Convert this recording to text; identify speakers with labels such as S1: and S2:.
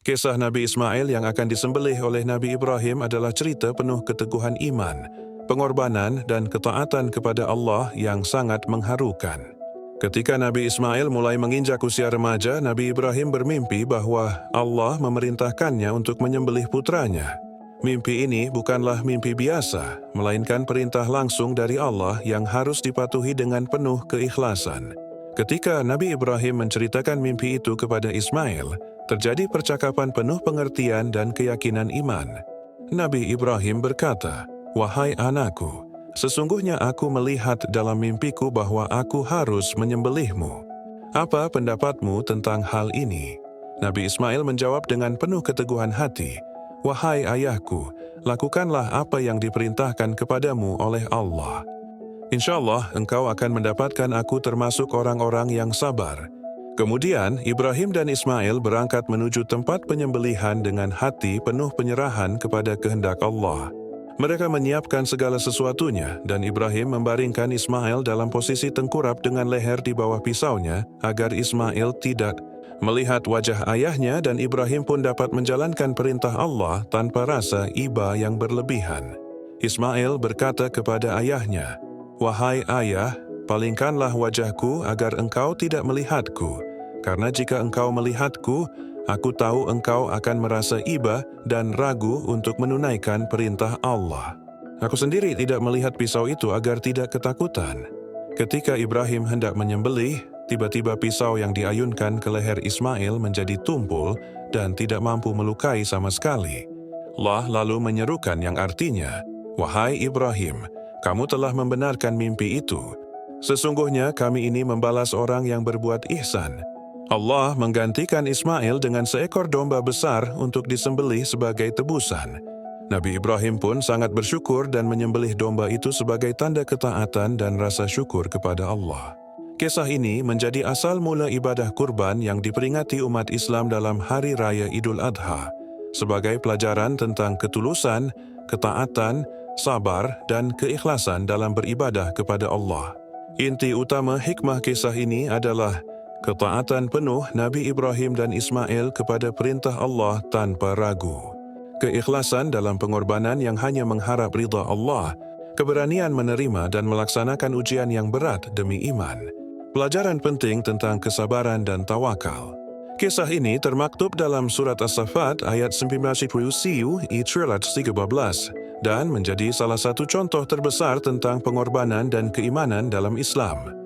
S1: Kisah Nabi Ismail yang akan disembelih oleh Nabi Ibrahim adalah cerita penuh keteguhan iman, pengorbanan dan ketaatan kepada Allah yang sangat mengharukan. Ketika Nabi Ismail mulai menginjak usia remaja, Nabi Ibrahim bermimpi bahwa Allah memerintahkannya untuk menyembelih putranya. Mimpi ini bukanlah mimpi biasa, melainkan perintah langsung dari Allah yang harus dipatuhi dengan penuh keikhlasan. Ketika Nabi Ibrahim menceritakan mimpi itu kepada Ismail, terjadi percakapan penuh pengertian dan keyakinan iman. Nabi Ibrahim berkata, "Wahai anakku, sesungguhnya aku melihat dalam mimpiku bahwa aku harus menyembelihmu. Apa pendapatmu tentang hal ini?" Nabi Ismail menjawab dengan penuh keteguhan hati, "Wahai ayahku, lakukanlah apa yang diperintahkan kepadamu oleh Allah. InsyaAllah engkau akan mendapatkan aku termasuk orang-orang yang sabar." Kemudian, Ibrahim dan Ismail berangkat menuju tempat penyembelihan dengan hati penuh penyerahan kepada kehendak Allah. Mereka menyiapkan segala sesuatunya, dan Ibrahim membaringkan Ismail dalam posisi tengkurap dengan leher di bawah pisaunya, agar Ismail tidak melihat wajah ayahnya, dan Ibrahim pun dapat menjalankan perintah Allah tanpa rasa iba yang berlebihan. Ismail berkata kepada ayahnya, "Wahai ayah, palingkanlah wajahku agar engkau tidak melihatku, karena jika engkau melihatku, aku tahu engkau akan merasa iba dan ragu untuk menunaikan perintah Allah." Aku sendiri tidak melihat pisau itu agar tidak ketakutan. Ketika Ibrahim hendak menyembelih, tiba-tiba pisau yang diayunkan ke leher Ismail menjadi tumpul dan tidak mampu melukai sama sekali. Allah lalu menyerukan yang artinya, "Wahai Ibrahim, kamu telah membenarkan mimpi itu. Sesungguhnya kami ini membalas orang yang berbuat ihsan." Allah menggantikan Ismail dengan seekor domba besar untuk disembelih sebagai tebusan. Nabi Ibrahim pun sangat bersyukur dan menyembelih domba itu sebagai tanda ketaatan dan rasa syukur kepada Allah. Kisah ini menjadi asal mula ibadah kurban yang diperingati umat Islam dalam Hari Raya Idul Adha, sebagai pelajaran tentang ketulusan, ketaatan, sabar, dan keikhlasan dalam beribadah kepada Allah. Inti utama hikmah kisah ini adalah ketaatan penuh Nabi Ibrahim dan Ismail kepada perintah Allah tanpa ragu. Keikhlasan dalam pengorbanan yang hanya mengharap ridha Allah, keberanian menerima dan melaksanakan ujian yang berat demi iman. Pelajaran penting tentang kesabaran dan tawakal. Kisah ini termaktub dalam surat As-Saffat ayat 19 dan menjadi salah satu contoh terbesar tentang pengorbanan dan keimanan dalam Islam.